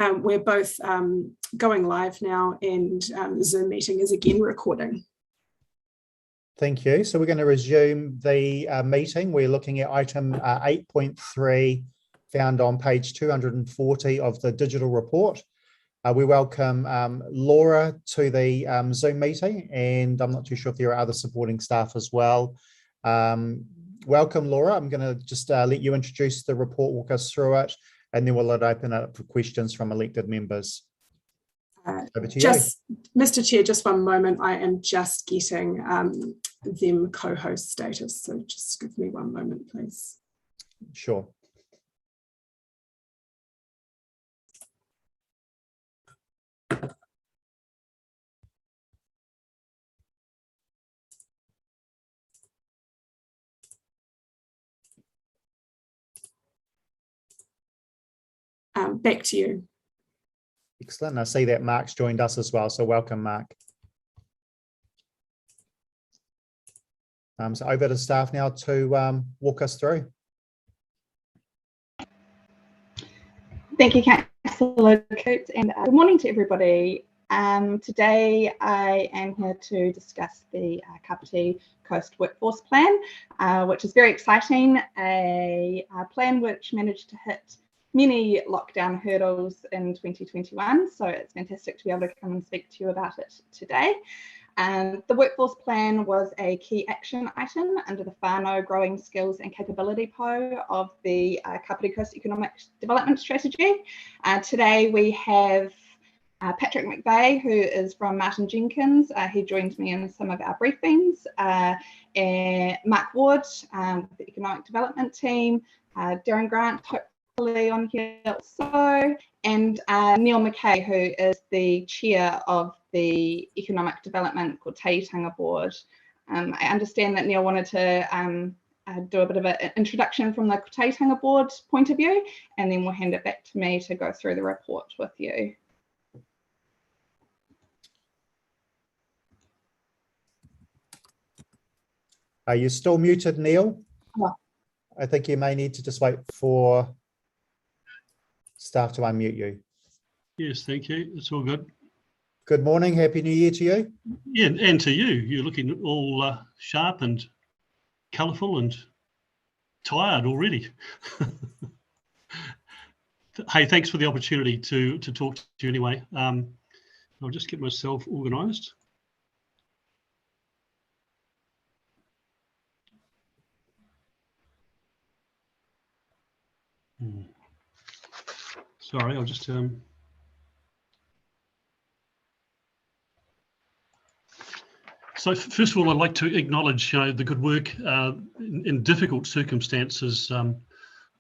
We're both going live now, and the Zoom meeting is again recording. Thank you. So we're going to resume the meeting. We're looking at item 8.3 found on page 240 of the digital report. We welcome Laura to the Zoom meeting, and I'm not too sure if there are other supporting staff as well. Welcome, Laura. I'm going to just let you introduce the report, walk us through it, and then we'll open it up for questions from elected members. Over to you. Mr. Chair, just one moment. I am just getting them co-host status, so just give me one moment, please. Sure. Back to you. Excellent. I see that Mark's joined us as well, so welcome, Mark. So over to staff now to walk us through. Thank you, Councillor Coote, and good morning to everybody. Today I am here to discuss the Kapiti Coast Workforce Plan, which is very exciting, a plan which managed to hit many lockdown hurdles in 2021, so it's fantastic to be able to come and speak to you about it today. The workforce plan was a key action item under the whānau growing skills and capability po of the Kapiti Coast Economic Development Strategy. Today we have Patrick McVeigh, who is from Martin Jenkins. He joined me in some of our briefings. And Mark Ward, the Economic Development Team, Darren Grant, on here also, and Neil McKay, who is the chair of the Economic Development Taitanga Board. I understand that Neil wanted to do a bit of an introduction from the Taitanga Board point of view, and then we'll hand it back to me to go through the report with you. Are you still muted, Neil? Oh. I think you may need to just wait for staff to unmute you. Yes, thank you. It's all good. Good morning. Happy New Year to you. Yeah, and to you. You're looking all sharp and colourful and tired already. Hey, thanks for the opportunity to talk to you anyway. I'll just get myself organised. Sorry, I'll just So first of all, I'd like to acknowledge the good work in difficult circumstances,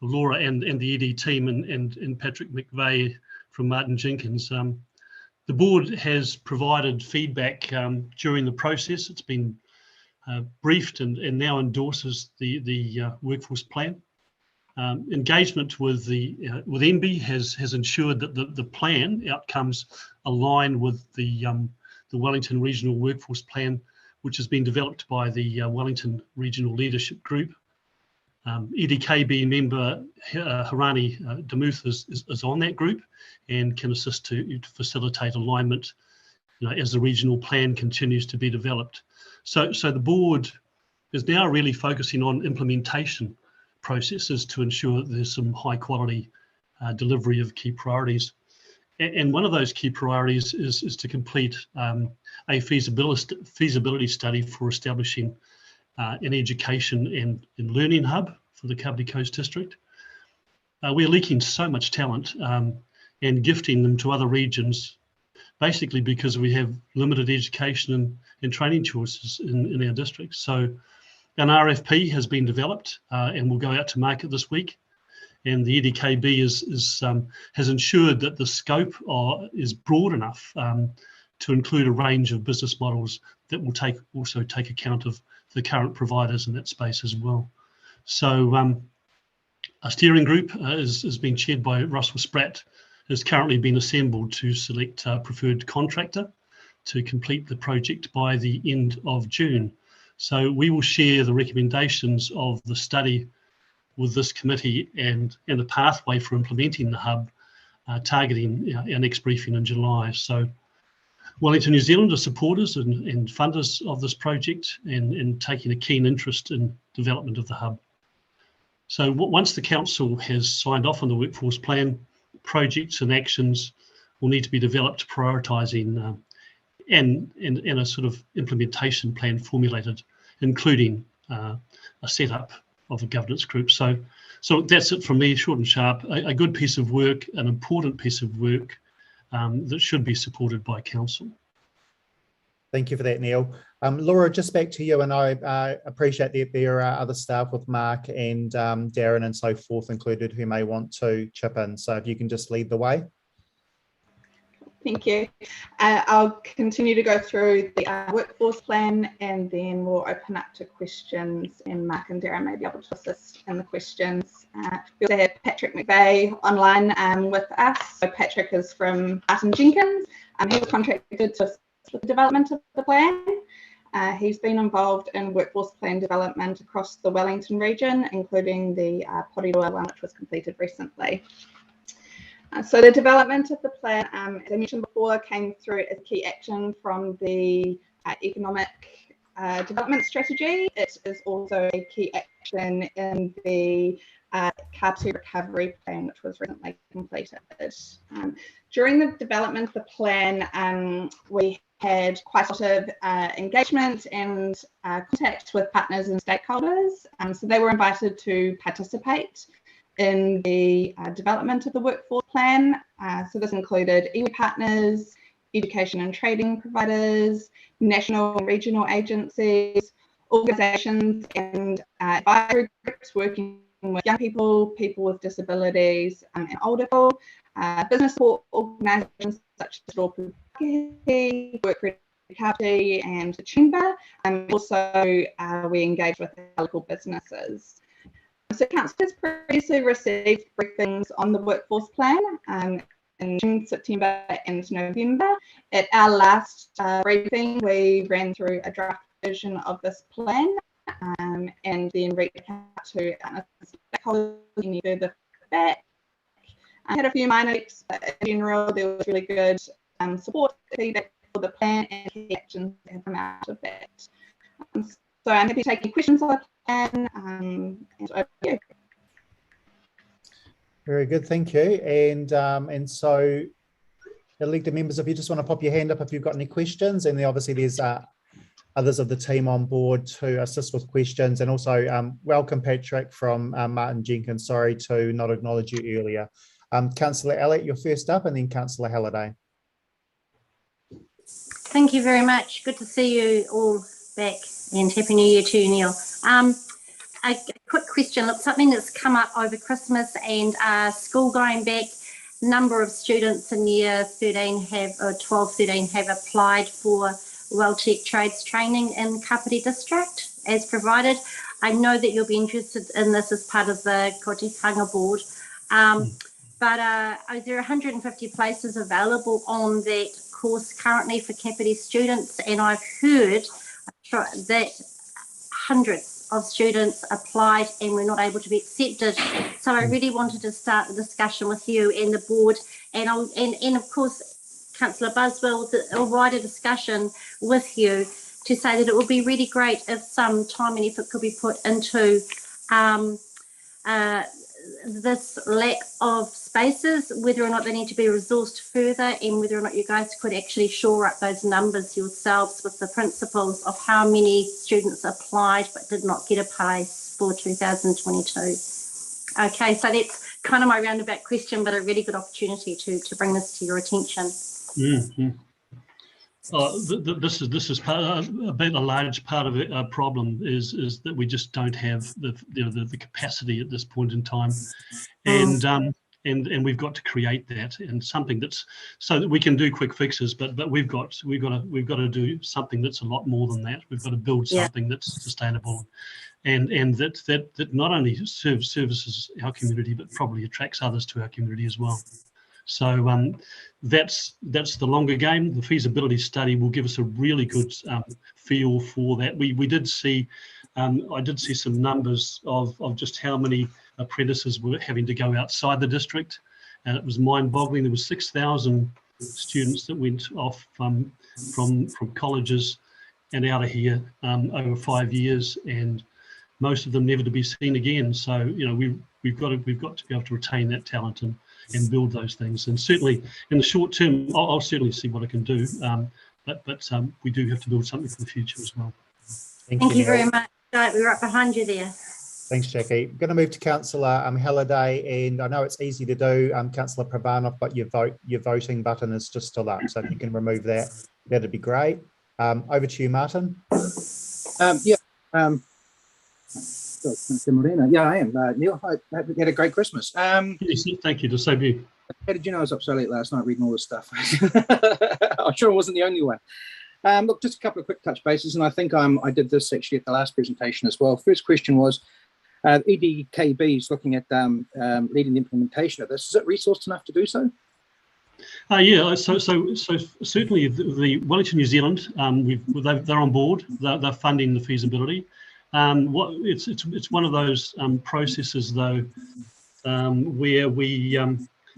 Laura and the ED team and Patrick McVeigh from Martin Jenkins. The board has provided feedback during the process. It's been briefed and now endorses the workforce plan. Engagement with MB has ensured that the plan outcomes align with the Wellington Regional Workforce Plan, which has been developed by the Wellington Regional Leadership Group. EDKB member Harani Demuth is on that group and can assist to facilitate alignment, as the regional plan continues to be developed. So the board is now really focusing on implementation processes to ensure that there's some high quality delivery of key priorities. And one of those key priorities is to complete a feasibility study for establishing an education and learning hub for the Kapiti Coast District. We're leaking so much talent and gifting them to other regions, basically because we have limited education and training choices in our district. So an RFP has been developed and will go out to market this week. And the EDKB has ensured that the scope is broad enough to include a range of business models that will also take account of the current providers in that space as well. So a steering group is being chaired by Russell Spratt, has currently been assembled to select a preferred contractor to complete the project by the end of June. So we will share the recommendations of the study with this committee and the pathway for implementing the hub targeting our next briefing in July. So Wellington New Zealand are supporters and funders of this project and taking a keen interest in development of the hub. So once the council has signed off on the workforce plan, projects and actions will need to be developed, prioritising and a sort of implementation plan formulated, including a setup of a governance group. So that's it from me, short and sharp. A good piece of work, an important piece of work that should be supported by council. Thank you for that, Neil. Laura, just back to you, and I appreciate that there are other staff with Mark and Darren and so forth included who may want to chip in. So if you can just lead the way. Thank you. I'll continue to go through the workforce plan, and then we'll open up to questions, and Mark and Darren may be able to assist in the questions. We also have Patrick McVeigh online with us. So Patrick is from Martin Jenkins. He was contracted to assist with the development of the plan. He's been involved in workforce plan development across the Wellington region, including the Porirua one, which was completed recently. So the development of the plan, as I mentioned before, came through as a key action from the economic development strategy. It is also a key action in the Kapiti recovery plan, which was recently completed. During the development of the plan, we had quite a lot of engagement and contact with partners and stakeholders. So they were invited to participate in the development of the workforce plan. So this included iwi partners, education and training providers, national and regional agencies, organisations and advisory groups working with young people, people with disabilities and older people, business support organisations such as Work Ready Kapiti and the Chamber, and also we engage with local businesses. So council has previously received briefings on the workforce plan in June, September and November. At our last briefing, we ran through a draft version of this plan and then reached out to stakeholders any further feedback. I had a few minor tweaks, but in general, there was really good support feedback for the plan and key actions that have come out of that. So I'm happy to take any questions on the plan and over to you. Very good, thank you. And so elected members, if you just want to pop your hand up if you've got any questions, and then obviously there's others of the team on board to assist with questions. And also welcome Patrick from Martin Jenkins. Sorry to not acknowledge you earlier. Councillor Elliott, you're first up, and then Councillor Halliday. Thank you very much. Good to see you all back, and Happy New Year to you, Neil. A quick question. Look, something that's come up over Christmas and school going back. Number of students in year 13 have, or 12, 13 have applied for WellTech trades training in Kapiti district as provided. I know that you'll be interested in this as part of the Kotehanga board, but there are 150 places available on that course currently for Kapiti students, and I've heard that hundreds of students applied and were not able to be accepted. So I really wanted to start the discussion with you and the board, and of course Councillor Buswell, a wider discussion with you to say that it would be really great if some time and effort could be put into this lack of spaces, whether or not they need to be resourced further, and whether or not you guys could actually shore up those numbers yourselves with the principles of how many students applied but did not get a place for 2022. Okay, so that's kind of my roundabout question, but a really good opportunity to bring this to your attention. Mm-hmm. This is part, a large part of our problem is that we just don't have the capacity at this point in time, and we've got to create that, and something that's so that we can do quick fixes, but we've got to do something that's a lot more than that. We've got to build something that's sustainable, and that not only services our community but probably attracts others to our community as well. So that's the longer game. The feasibility study will give us a really good feel for that. We did see, I did see some numbers of just how many apprentices were having to go outside the district, and it was mind-boggling. There was 6,000 students that went off from colleges and out of here over 5 years, and most of them never to be seen again. So we've got to be able to retain that talent and build those things. And certainly in the short term, I'll certainly see what I can do. But we do have to build something for the future as well. Thank you very much. We're right behind you there. Thanks, Jackie. I'm going to move to Councillor Halliday, and I know it's easy to do, Councillor Pravanov, but your voting button is just still up. So if you can remove that, that'd be great. Over to you, Martin. Yeah, I am. Neil, I hope you had a great Christmas. Yes, thank you. To save you. How did you know I was up so late last night reading all this stuff? I'm sure I wasn't the only one. Look, just a couple of quick touch bases, and I think I did this actually at the last presentation as well. First question was, EDKB is looking at leading the implementation of this. Is it resourced enough to do so? Yeah, so certainly the Wellington New Zealand, they're on board. They're funding the feasibility. It's one of those processes though, where we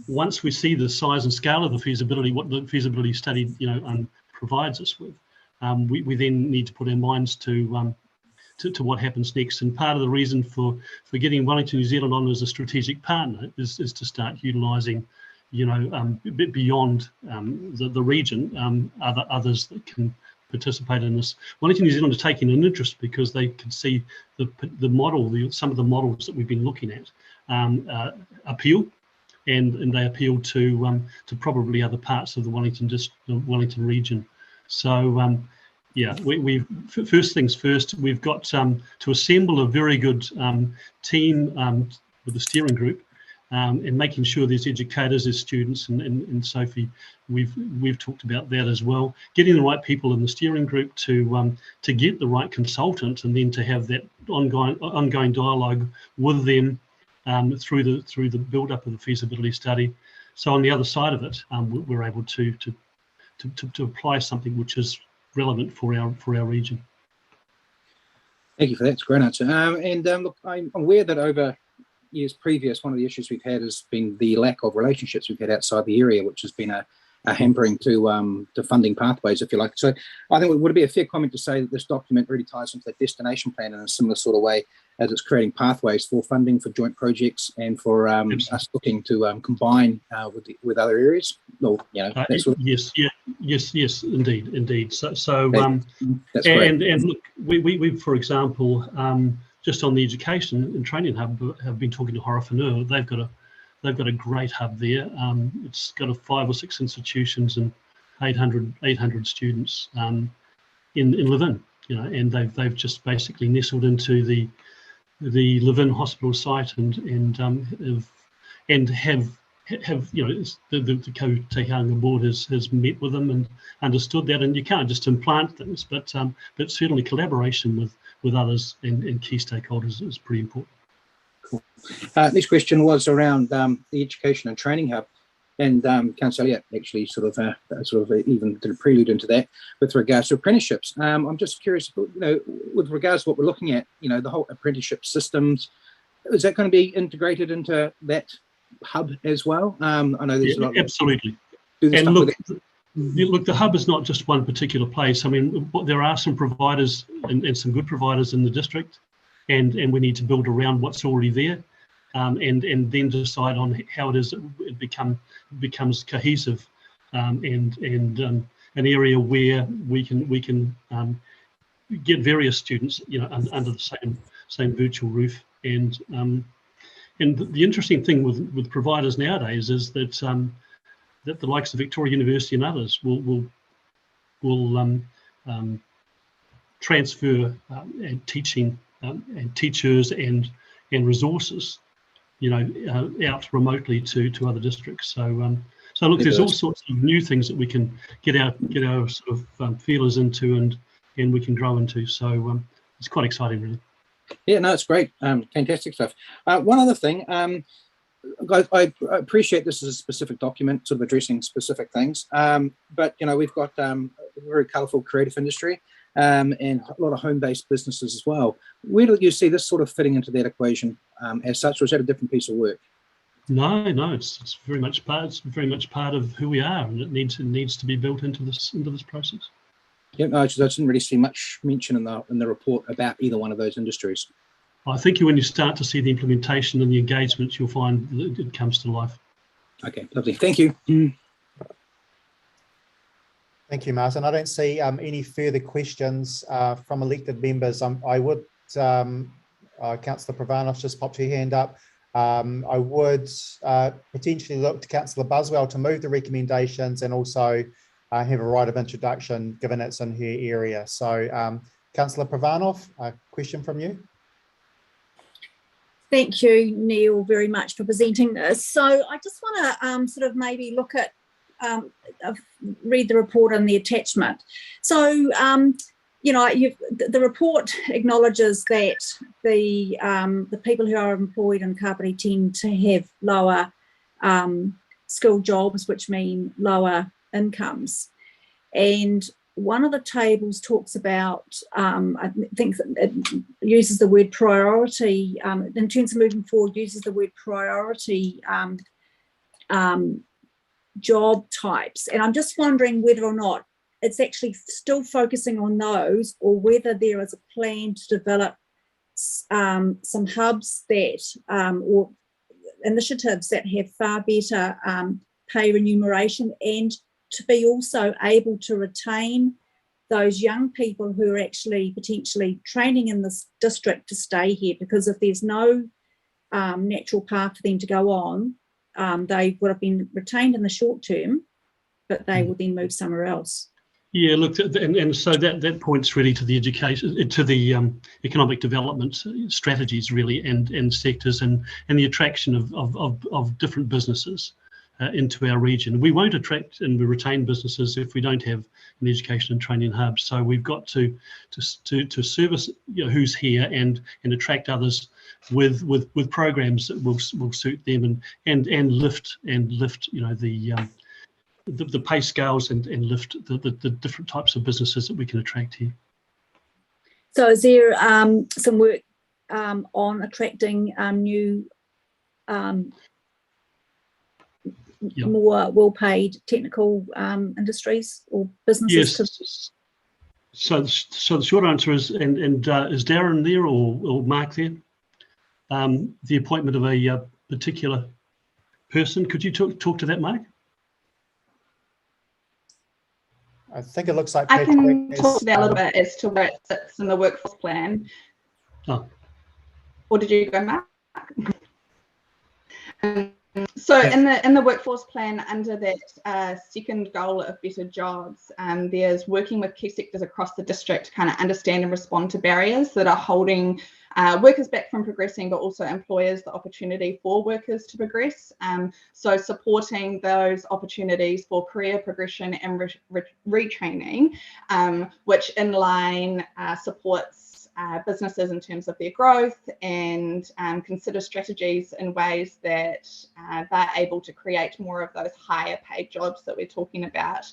once we see the size and scale of the feasibility, what the feasibility study provides us with, we then need to put our minds to what happens next. And part of the reason for getting Wellington New Zealand on as a strategic partner is to start utilising, beyond the region, others that can participate in this. Wellington New Zealand are taking an interest because they can see the model, some of the models that we've been looking at appeal, and they appeal to probably other parts of the Wellington region. So yeah, we first things first, we've got to assemble a very good team with the steering group, and making sure there's educators, there's students, and Sophie, we've talked about that as well. Getting the right people in the steering group to get the right consultant, and then to have that ongoing dialogue with them through the build up of the feasibility study. So on the other side of it, we're able to apply something which is relevant for our region. Thank you for that. It's a great answer. Look, I'm aware that over years previous, one of the issues we've had has been the lack of relationships we've had outside the area, which has been a hampering to funding pathways, if you like. So I think it would be a fair comment to say that this document really ties into the destination plan in a similar sort of way, as it's creating pathways for funding for joint projects and for us looking to combine with other areas. Or, that sort of yes, indeed. So that's great. And look, we for example, just on the education and training hub, have been talking to Horowhenua. They've got a great hub there. It's got 5 or 6 institutions and 800 students in Levin, and they've just basically nestled into the Levin hospital site and have the Ko Te Hanga board has met with them and understood that. And you can't just implant things, but certainly collaboration with others and key stakeholders is pretty important. Cool. Next question was around the education and training hub, and Councillor Elliott actually sort of even did a prelude into that with regards to apprenticeships. I'm just curious, with regards to what we're looking at, the whole apprenticeship systems, is that going to be integrated into that hub as well? I know there's a lot. Absolutely. And look, the hub is not just one particular place. I mean, there are some providers and some good providers in the district, and we need to build around what's already there, and then decide on how it becomes cohesive, and an area where we can get various students, under the same virtual roof. And the interesting thing with providers nowadays is that that the likes of Victoria University and others will transfer and teaching and teachers and resources, out remotely to other districts. So look, there's all sorts of new things that we can get our sort of feelers into and we can grow into. So it's quite exciting, really. Yeah, no, it's great. Fantastic stuff. One other thing, I appreciate this is a specific document sort of addressing specific things, but we've got a very colourful creative industry and a lot of home-based businesses as well. Where do you see this sort of fitting into that equation as such, or is that a different piece of work? No, it's very much part. It's very much part of who we are, and it needs to be built into this process. Yeah, no, I didn't really see much mention in the report about either one of those industries. I think when you start to see the implementation and the engagements, you'll find that it comes to life. Okay, lovely. Thank you. Thank you, Martin. I don't see any further questions from elected members. I would, Councillor Provanov just popped her hand up. I would potentially look to Councillor Buswell to move the recommendations and also have a right of introduction, given it's in her area. So, Councillor Provanov, a question from you. Thank you, Neil, very much for presenting this. So I just want to sort of maybe look at, read the report and the attachment. So, you know, the report acknowledges that the people who are employed in Kapiti tend to have lower skilled jobs, which mean lower incomes. And one of the tables talks about, I think it uses the word priority, in terms of moving forward, uses the word priority job types. And I'm just wondering whether or not it's actually still focusing on those, or whether there is a plan to develop some hubs that, or initiatives that have far better pay remuneration, and to be also able to retain those young people who are actually potentially training in this district to stay here, because if there's no natural path for them to go on, they would have been retained in the short term, but they will then move somewhere else. Yeah, look, and so that points really to the education, to the economic development strategies really, and sectors, and the attraction of different businesses into our region. We won't attract and retain businesses if we don't have an education and training hub. So we've got to service, you know, who's here and attract others with programs that will suit them and lift you know the pay scales and lift the different types of businesses that we can attract here. So is there some work on attracting new more well-paid technical industries or businesses? Yes. So the short answer is, and is Darren there or Mark there? The appointment of a particular person. Could you talk to that, Mark? I think it looks like I can talk to that a little bit as to where it sits in the workforce plan. Oh. Or did you go, Mark? So in the workforce plan, under that second goal of better jobs, there's working with key sectors across the district to kind of understand and respond to barriers that are holding workers back from progressing, but also employers the opportunity for workers to progress. So supporting those opportunities for career progression and retraining, which in line supports businesses in terms of their growth, and consider strategies in ways that they're able to create more of those higher paid jobs that we're talking about.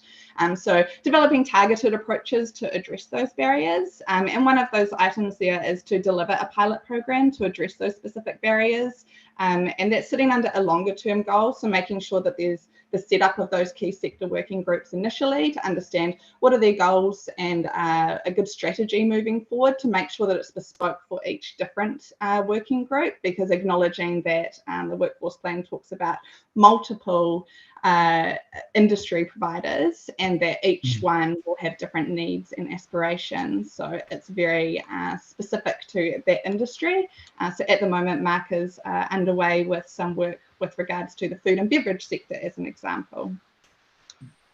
So developing targeted approaches to address those barriers. And one of those items there is to deliver a pilot program to address those specific barriers. And that's sitting under a longer term goal. So making sure that there's the setup of those key sector working groups initially to understand what are their goals and a good strategy moving forward to make sure that it's bespoke for each different working group, because acknowledging that the workforce plan talks about multiple industry providers and that each one will have different needs and aspirations. So it's very specific to that industry. So at the moment, Mark is underway with some work with regards to the food and beverage sector as an example.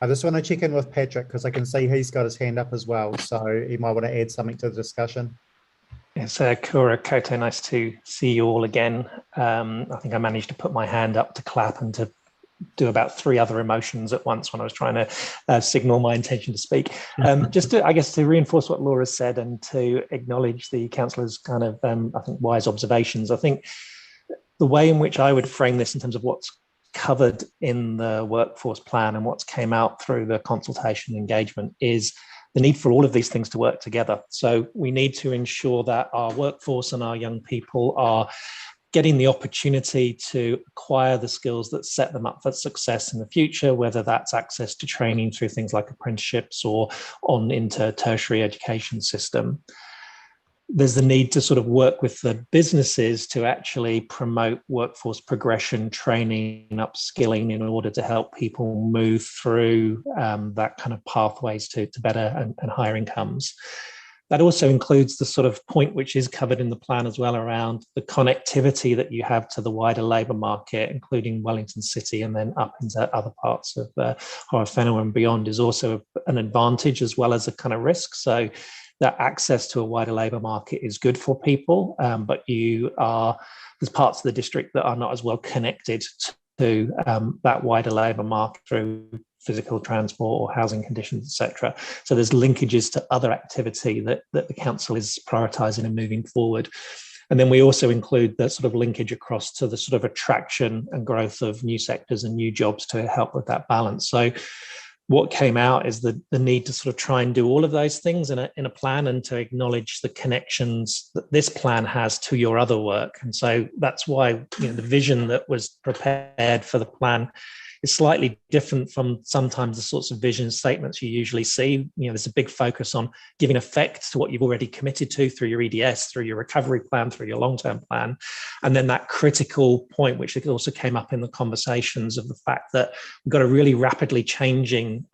I just want to check in with Patrick because I can see he's got his hand up as well. So he might want to add something to the discussion. Yes, Kura Koto, nice to see you all again. I think I managed to put my hand up to clap and to do about 3 other emotions at once when I was trying to signal my intention to speak. Just to, I guess, to reinforce what Laura said and to acknowledge the councillor's kind of, I think, wise observations. I think the way in which I would frame this in terms of what's covered in the workforce plan and what's came out through the consultation engagement is the need for all of these things to work together. So we need to ensure that our workforce and our young people are getting the opportunity to acquire the skills that set them up for success in the future, whether that's access to training through things like apprenticeships or on into tertiary education system. There's the need to sort of work with the businesses to actually promote workforce progression, training, upskilling in order to help people move through that kind of pathways to better and higher incomes. That also includes the sort of point which is covered in the plan as well around the connectivity that you have to the wider labour market, including Wellington City and then up into other parts of Horowhenua and beyond, is also an advantage as well as a kind of risk. So that access to a wider labour market is good for people, but there's parts of the district that are not as well connected to that wider labour market through physical transport or housing conditions, etc. So there's linkages to other activity that the council is prioritising and moving forward. And then we also include the sort of linkage across to the sort of attraction and growth of new sectors and new jobs to help with that balance. So what came out is the need to sort of try and do all of those things in a plan and to acknowledge the connections that this plan has to your other work. And so that's why, you know, the vision that was prepared for the plan is slightly different from sometimes the sorts of vision statements you usually see. You know, there's a big focus on giving effect to what you've already committed to through your EDS, through your recovery plan, through your long-term plan. And then that critical point, which also came up in the conversations, of the fact that we've got a really rapidly changing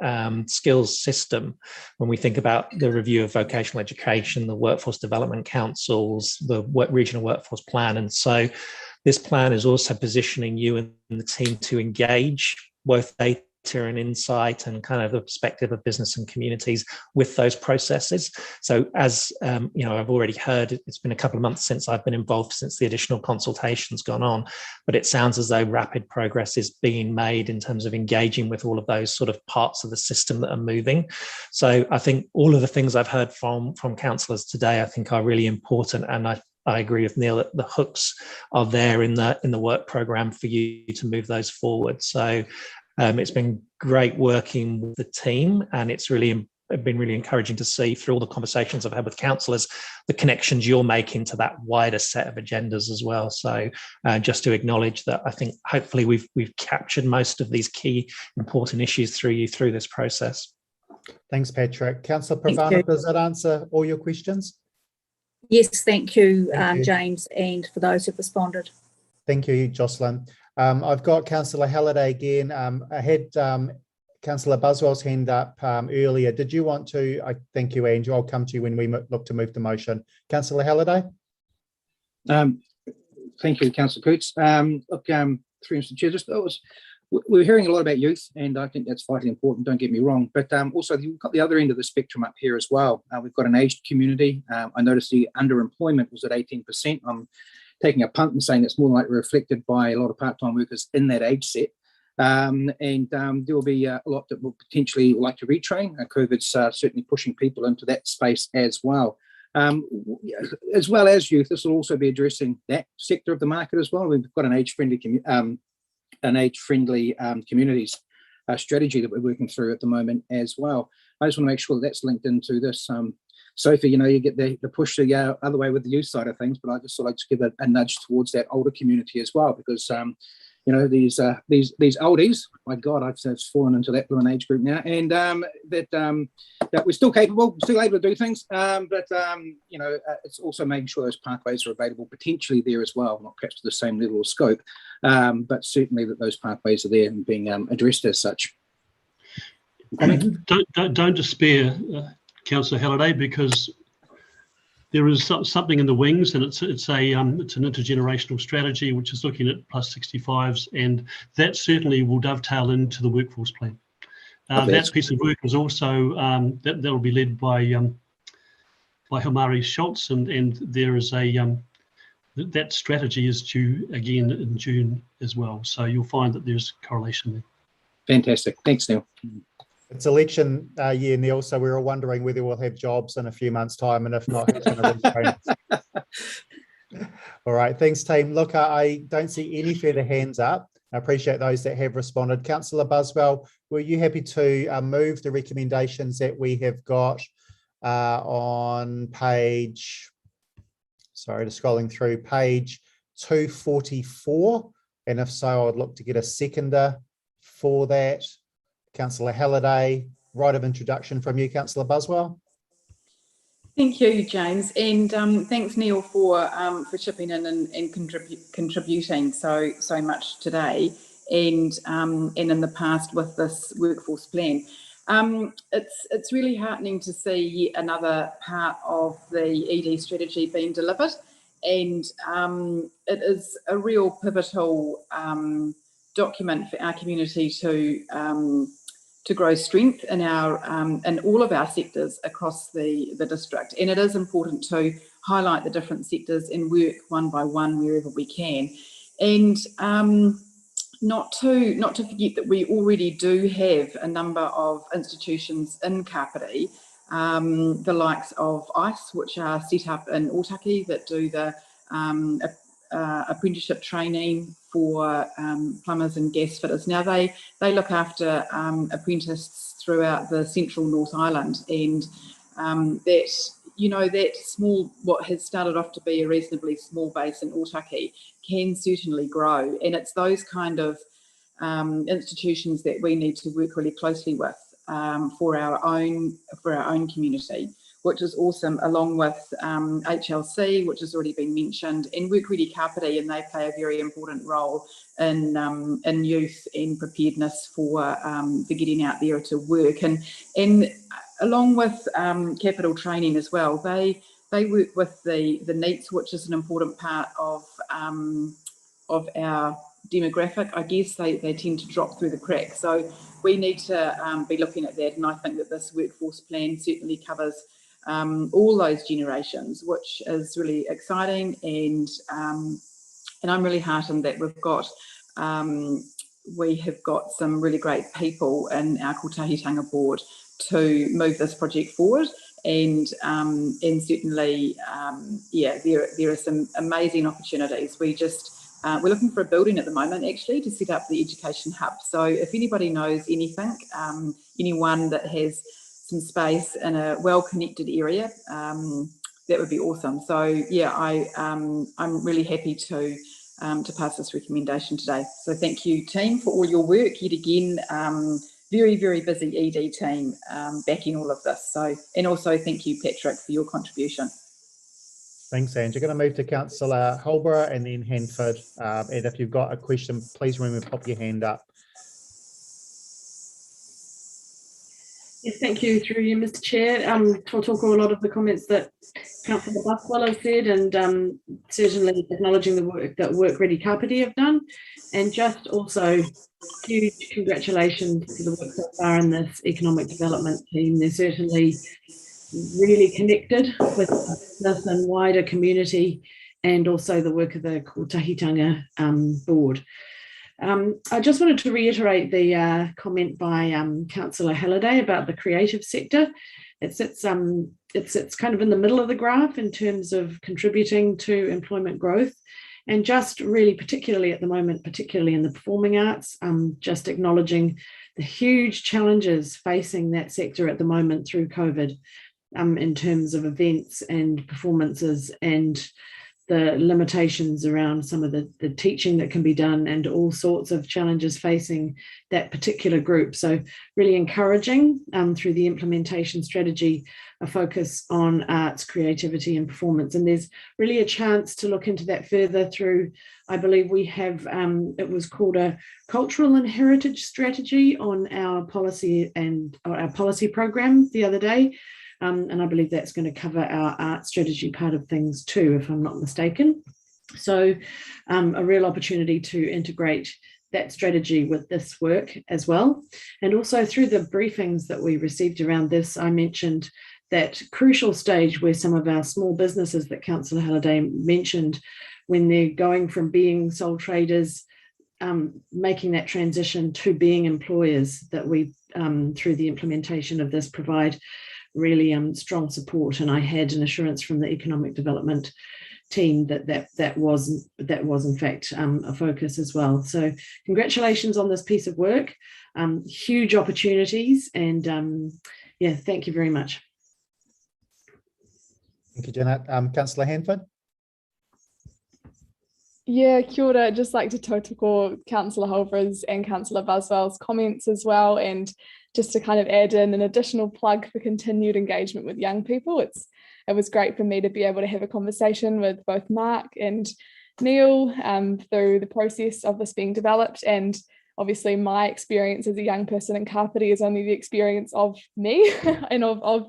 skills system when we think about the review of vocational education, the workforce development councils, the regional workforce plan. And so this plan is also positioning you and the team to engage both data and insight and kind of the perspective of business and communities with those processes. So as you know, I've already heard, it's been a couple of months since I've been involved, since the additional consultation's gone on, but it sounds as though rapid progress is being made in terms of engaging with all of those sort of parts of the system that are moving. So I think all of the things I've heard from councillors today, I think are really important, and I agree with Neil that the hooks are there in the work programme for you to move those forward. So it's been great working with the team, and it's been really encouraging to see through all the conversations I've had with councillors, the connections you're making to that wider set of agendas as well. So just to acknowledge that, I think hopefully we've captured most of these key important issues through this process. Thanks, Patrick. Councillor Pravana, does that answer all your questions? Yes, thank you, James, and for those who've responded. Thank you, Jocelyn. I've got Councillor Halliday again. I had Councillor Buswell's hand up earlier. Did you want to? Thank you, Andrew. I'll come to you when we look to move the motion. Councillor Halliday. Thank you, Councillor Coots. Look, through Mr. Chair, we're hearing a lot about youth, and I think that's vitally important, don't get me wrong, but also we've got the other end of the spectrum up here as well. We've got an aged community. I noticed the underemployment was at 18%. I'm taking a punt and saying it's more likely reflected by a lot of part-time workers in that age set. And there will be a lot that will potentially like to retrain. COVID's certainly pushing people into that space as well. As well as youth, this will also be addressing that sector of the market as well. We've got an age-friendly communities strategy that we're working through at the moment as well. I just want to make sure that that's linked into this. Sophie, you know, you get the push the other way with the youth side of things, but I just thought I'd just give a nudge towards that older community as well, because you know, these oldies, my God, I've fallen into that little age group now, and that we're still capable, still able to do things, but you know, it's also making sure those pathways are available potentially there as well, not perhaps to the same level of scope, but certainly that those pathways are there and being addressed as such. Don't despair, Councillor Halliday, because there is something in the wings, and it's an intergenerational strategy which is looking at plus 65s, and that certainly will dovetail into the workforce plan. That piece of work is also that will be led by Hilmari Schultz, and there is that strategy is due again in June as well. So you'll find that there's correlation there. Fantastic, thanks, Neil. It's election year, Neil, so we were wondering whether we'll have jobs in a few months' time, and if not, who's going to retrain us? All right, thanks, team. Look, I don't see any further hands up. I appreciate those that have responded. Councillor Buswell, were you happy to move the recommendations that we have got on page, sorry, just scrolling through, page 244, and if so, I would look to get a seconder for that. Councillor Halliday, right of introduction from you, Councillor Buswell. Thank you, James, and thanks, Neil, for chipping in and contributing so much today, and in the past with this workforce plan. It's really heartening to see yet another part of the ED strategy being delivered, and it is a real pivotal document for our community to grow strength in in all of our sectors across the district. And it is important to highlight the different sectors and work one by one wherever we can. And not to forget that we already do have a number of institutions in Kapiti, the likes of ICE, which are set up in Otaki, that do the apprenticeship training for plumbers and gas fitters. Now they look after apprentices throughout the central North Island, and that small, what has started off to be a reasonably small base in Otaki, can certainly grow, and it's those kind of institutions that we need to work really closely with for our own community, which is awesome, along with HLC, which has already been mentioned, and Work Ready Kapiti, and they play a very important role in youth and preparedness for getting out there to work, and along with capital training as well. They work with the NEETs, which is an important part of our demographic. I guess they tend to drop through the cracks, so we need to be looking at that, and I think that this workforce plan certainly covers all those generations, which is really exciting, and I'm really heartened that we have got some really great people in our Kotahitanga board to move this project forward, and certainly there are some amazing opportunities. We're looking for a building at the moment, actually, to set up the education hub. So if anybody knows anything, anyone that has some space in a well-connected area, that would be awesome. So yeah, I'm really happy to pass this recommendation today. So thank you, team, for all your work. Yet again, very, very busy ED team backing all of this. So, and also thank you, Patrick, for your contribution. Thanks, Ange. You're going to move to Councillor Holborough and then Hanford. And if you've got a question, please remember to pop your hand up. Yes, thank you, through you, Mr. Chair. I'll talk on a lot of the comments that Councillor Buswell has said, and certainly acknowledging the work that Work Ready Kapiti have done, and just also huge congratulations to the work so far in this economic development team. They're certainly really connected with this and wider community, and also the work of the Kotahitanga board. I just wanted to reiterate the comment by Councillor Halliday about the creative sector. It sits kind of in the middle of the graph in terms of contributing to employment growth, and just really particularly at the moment, particularly in the performing arts, just acknowledging the huge challenges facing that sector at the moment through COVID, in terms of events and performances, and the limitations around some of the teaching that can be done, and all sorts of challenges facing that particular group. So really encouraging through the implementation strategy, a focus on arts, creativity and performance. And there's really a chance to look into that further through, I believe we have, it was called a cultural and heritage strategy on our policy program the other day. And I believe that's going to cover our art strategy part of things too, if I'm not mistaken. So a real opportunity to integrate that strategy with this work as well. And also through the briefings that we received around this, I mentioned that crucial stage where some of our small businesses that Councillor Halliday mentioned, when they're going from being sole traders, making that transition to being employers, that we, through the implementation of this, provide really strong support. And I had an assurance from the economic development team that was in fact a focus as well. So congratulations on this piece of work, huge opportunities, and yeah, thank you very much. Thank you, Janet. Councillor Hanford. Yeah, kia ora. I'd just like to tautoko Councillor Holbrook's and Councillor Buswell's comments as well, and just to kind of add in an additional plug for continued engagement with young people. It was great for me to be able to have a conversation with both Mark and Neil through the process of this being developed, and obviously my experience as a young person in Kapiti is only the experience of me and of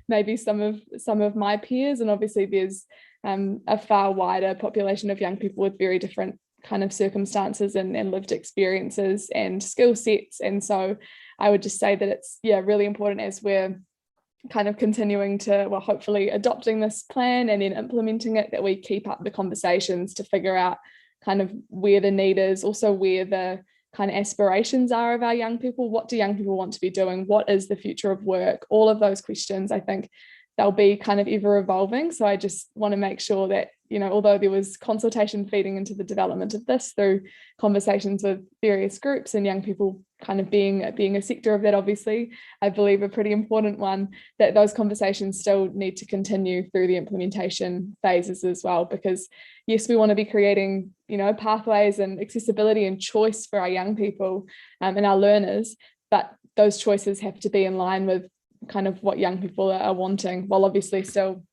maybe some of my peers, and obviously there's a far wider population of young people with very different kind of circumstances and lived experiences and skill sets. And so I would just say that it's really important as we're kind of continuing to, well, hopefully adopting this plan and then implementing it, that we keep up the conversations to figure out kind of where the need is, also where the kind of aspirations are of our young people. What do young people want to be doing? What is the future of work? All of those questions, I think they'll be kind of ever evolving. So I just want to make sure that, although there was consultation feeding into the development of this through conversations with various groups and young people kind of being a sector of that, obviously, I believe a pretty important one, that those conversations still need to continue through the implementation phases as well, because yes, we want to be creating, pathways and accessibility and choice for our young people and our learners, but those choices have to be in line with kind of what young people are wanting, while obviously still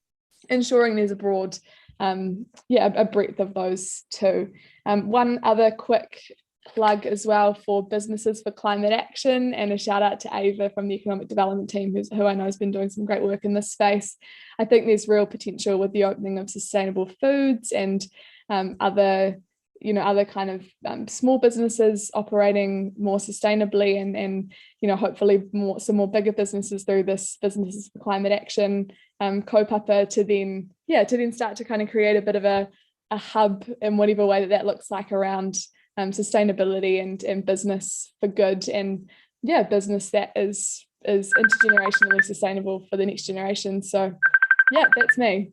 ensuring there's a broad a breadth of those too. One other quick plug as well for Businesses for Climate Action, and a shout out to Ava from the Economic Development team, who I know has been doing some great work in this space. I think there's real potential with the opening of sustainable foods and other kind of small businesses operating more sustainably, and hopefully some more bigger businesses through this Businesses for Climate Action kaupapa to then start to kind of create a bit of a hub in whatever way that looks like around sustainability and business for good, and business that is intergenerationally sustainable for the next generation. So that's me.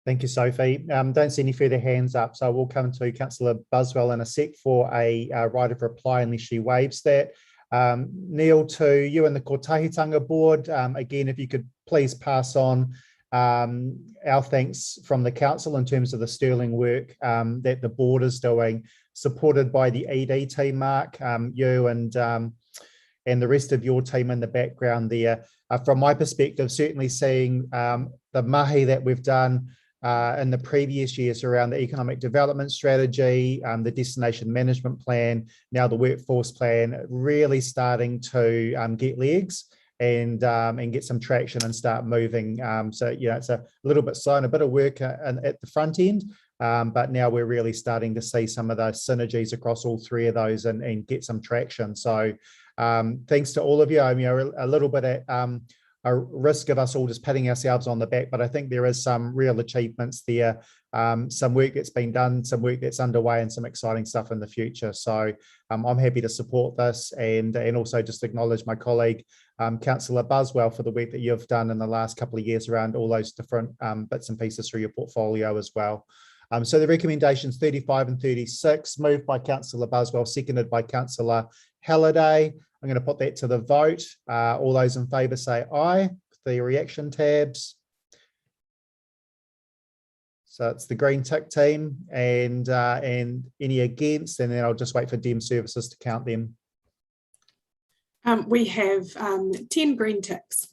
Thank you, Sophie. Don't see any further hands up, so we'll come to Councillor Buswell in a sec for a right of reply unless she waives that. Neil, to you and the Kotahitanga board, again, if you could please pass on our thanks from the council in terms of the sterling work that the board is doing, supported by the ED team, Mark, you and the rest of your team in the background there. From my perspective, certainly seeing the mahi that we've done in the previous years around the economic development strategy, the destination management plan, now the workforce plan, really starting to get legs and get some traction and start moving. So it's a little bit slow and a bit of work at the front end, but now we're really starting to see some of those synergies across all three of those and get some traction. So thanks to all of you. I mean, a little bit at a risk of us all just patting ourselves on the back, but I think there is some real achievements there, some work that's been done, some work that's underway, and some exciting stuff in the future. So I'm happy to support this, and also just acknowledge my colleague, Councillor Buswell, for the work that you've done in the last couple of years around all those different bits and pieces through your portfolio as well. So the recommendations 35 and 36, moved by Councillor Buswell, seconded by Councillor Halliday. I'm going to put that to the vote. All those in favour say aye. The reaction tabs. So it's the green tick team, and any against, and then I'll just wait for DEM services to count them. We have 10 green ticks.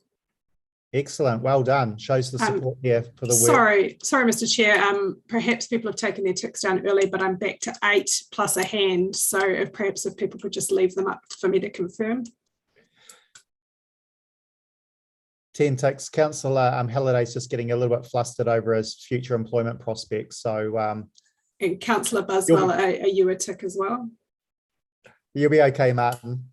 Excellent, well done. Shows the support there for the Sorry, work. Mr. Chair. Perhaps people have taken their ticks down early, but I'm back to 8 plus a hand. So perhaps if people could just leave them up for me to confirm. 10 ticks. Councillor Halliday's just getting a little bit flustered over his future employment prospects. So and Councillor Buswell, are you a tick as well? You'll be okay, Martin.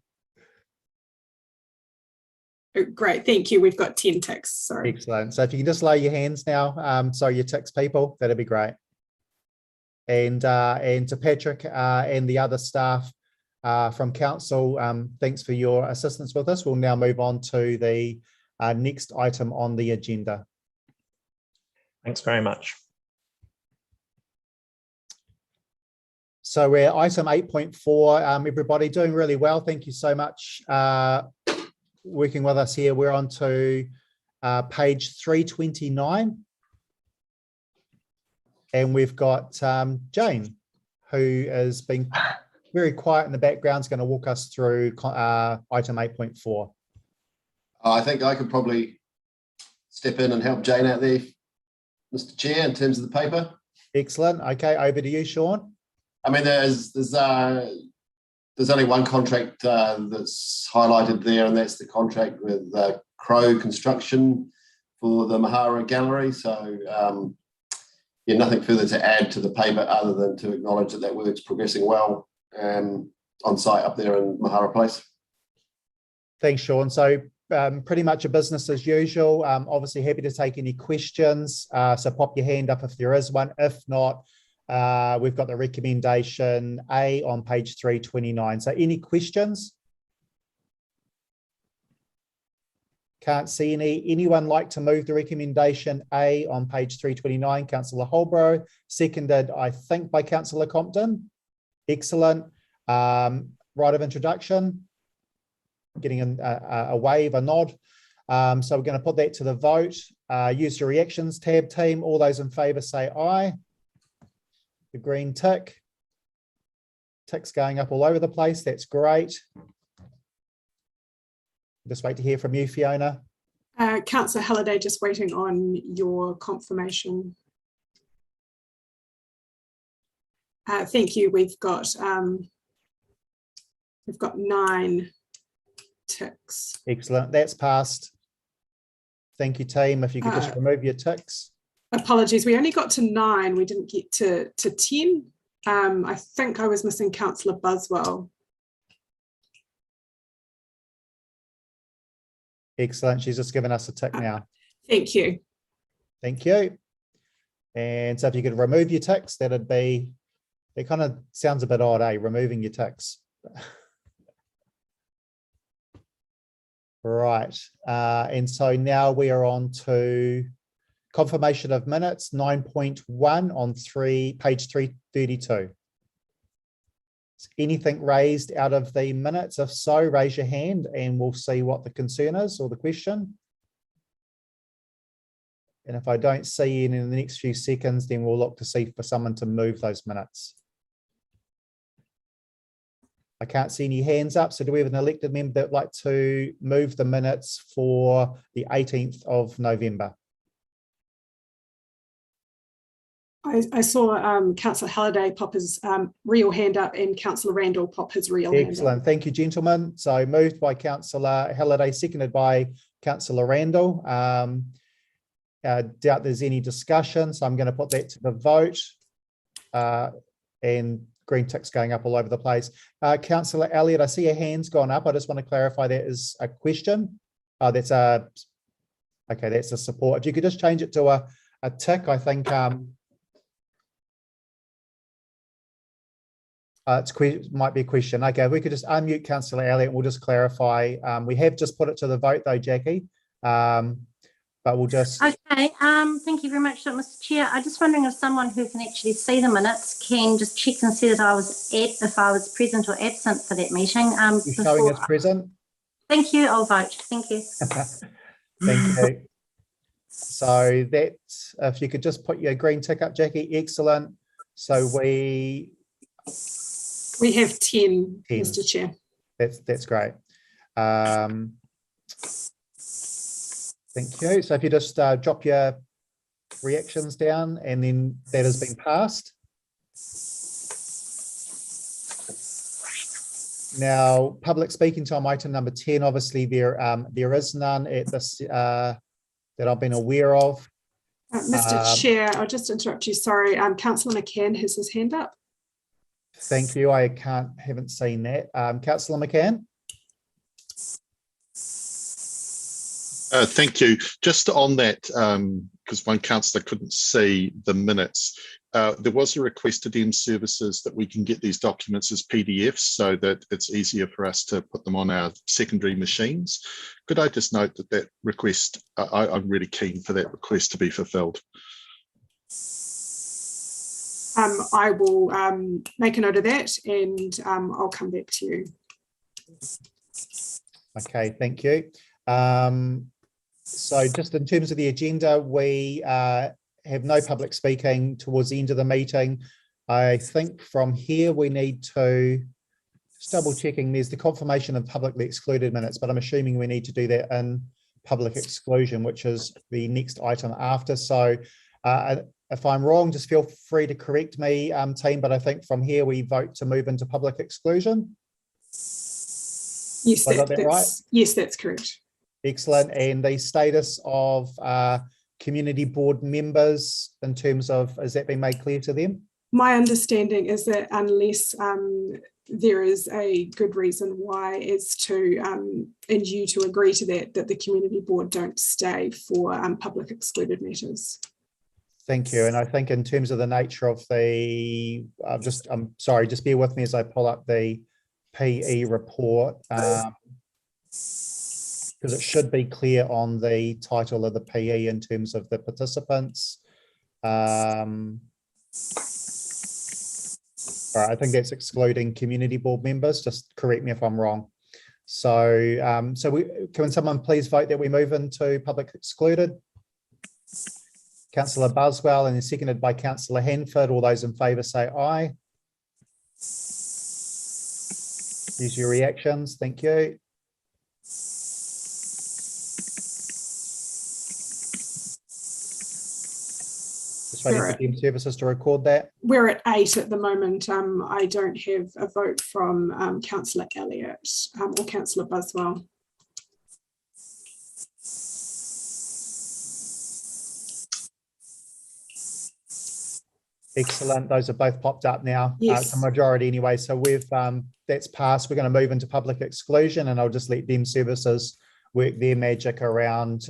Oh, great, thank you. We've got 10 ticks. Sorry. Excellent. So if you can just lower your hands now, so your ticks, people, that'd be great. And to Patrick and the other staff from council, thanks for your assistance with this. We'll now move on to the next item on the agenda. Thanks very much. So we're item 8.4. Everybody doing really well. Thank you so much. Working with us here. We're on to page 329. And we've got Jane, who has been very quiet in the background, is going to walk us through item 8.4. I think I could probably step in and help Jane out there, Mr. Chair, in terms of the paper. Excellent. Okay, over to you, Sean. I mean, there's only one contract that's highlighted there, and that's the contract with Crow Construction for the Mahara Gallery. So, yeah, nothing further to add to the paper other than to acknowledge that work's progressing well on site up there in Mahara Place. Thanks, Sean. So pretty much a business as usual. Obviously happy to take any questions. So pop your hand up if there is one. If not, we've got the recommendation A on page 329. So any questions? Can't see any. Anyone like to move the recommendation A on page 329? Councillor Holbrook, seconded, I think, by Councillor Compton. Excellent. Right of introduction. Getting a wave, a nod. So we're going to put that to the vote. Use your reactions tab, team. All those in favour say aye. The green tick. Ticks going up all over the place. That's great. Just wait to hear from you, Fiona. Councillor Halliday, just waiting on your confirmation. Thank you. We've got 9 ticks. Excellent. That's passed. Thank you, team. If you could just remove your ticks. Apologies. We only got to 9. We didn't get to 10. I think I was missing Councillor Buswell. Excellent. She's just given us a tick now. Thank you. Thank you. And so if you could remove your ticks, that'd be, it kind of sounds a bit odd, eh? Removing your ticks. Right. And so now we are on to confirmation of minutes 9.1 on page 332. Is anything raised out of the minutes? If so, raise your hand and we'll see what the concern is or the question. And if I don't see any in the next few seconds, then we'll look to see for someone to move those minutes. I can't see any hands up. So do we have an elected member that would like to move the minutes for the 18th of November? I saw Councillor Halliday pop his real hand up and Councillor Randall pop his real hand up. Excellent. Thank you, gentlemen. So moved by Councillor Halliday, seconded by Councillor Randall. Doubt there's any discussion, so I'm going to put that to the vote. And green ticks going up all over the place. Councillor Elliott, I see your hand's gone up. I just want to clarify that is a question. That's a support. If you could just change it to a tick, I think it might be a question. Okay, we could just unmute Councillor Elliott and we'll just clarify. We have just put it to the vote though, Jackie. But we'll just... Okay, thank you very much, Mr. Chair. I'm just wondering if someone who can actually see the minutes can just check and see that if I was present or absent for that meeting. You're showing as present. Thank you, I'll vote. Thank you. Thank you. So that, if you could just put your green tick up, Jackie, excellent. So we have 10, Mr. Chair. That's great. Thank you. So if you just drop your reactions down and then that has been passed. Now, public speaking time, item number 10, obviously there is none at this that I've been aware of. Mr. Chair, I'll just interrupt you. Sorry, Councillor McCann has his hand up. Thank you. I haven't seen that. Councillor McCann. Thank you. Just on that, because one councillor couldn't see the minutes, there was a request to DM Services that we can get these documents as PDFs so that it's easier for us to put them on our secondary machines. Could I just note that request, I'm really keen for that request to be fulfilled. I will make a note of that and I'll come back to you. Okay, thank you. So just in terms of the agenda, we have no public speaking towards the end of the meeting. I think from here we need to, just double checking, there's the confirmation of publicly excluded minutes, but I'm assuming we need to do that in public exclusion, which is the next item after. So if I'm wrong, just feel free to correct me, team, but I think from here we vote to move into public exclusion. Yes, right? Yes, that's correct. Excellent. And the status of community board members in terms of, has that been made clear to them? My understanding is that unless there is a good reason why as to, and you to agree to that, that the community board don't stay for public excluded matters. Thank you. And I think in terms of the nature of the, I'm sorry, just bear with me as I pull up the PE report, because it should be clear on the title of the PE in terms of the participants. All right, I think that's excluding community board members. Just correct me if I'm wrong. So, can someone please vote that we move into public excluded? Councillor Buswell, and then seconded by Councillor Hanford. All those in favour say aye. Use your reactions. Thank you. Just waiting for Team Services to record that. We're at 8 at the moment. I don't have a vote from Councillor Elliott or Councillor Buswell. Excellent. Those have both popped up now. Yes. It's a majority anyway. So we've that's passed. We're going to move into public exclusion, and I'll just let them services work their magic around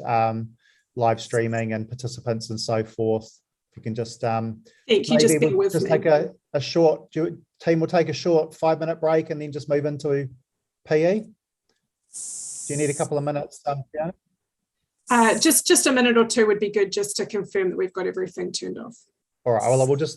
live streaming and participants and so forth. If you can just thank you. Just bear with me. Take a short. Team will take a short 5-minute break and then just move into PE. Do you need a couple of minutes? Fiona? Just a minute or two would be good, just to confirm that we've got everything turned off. All right. Well, I will just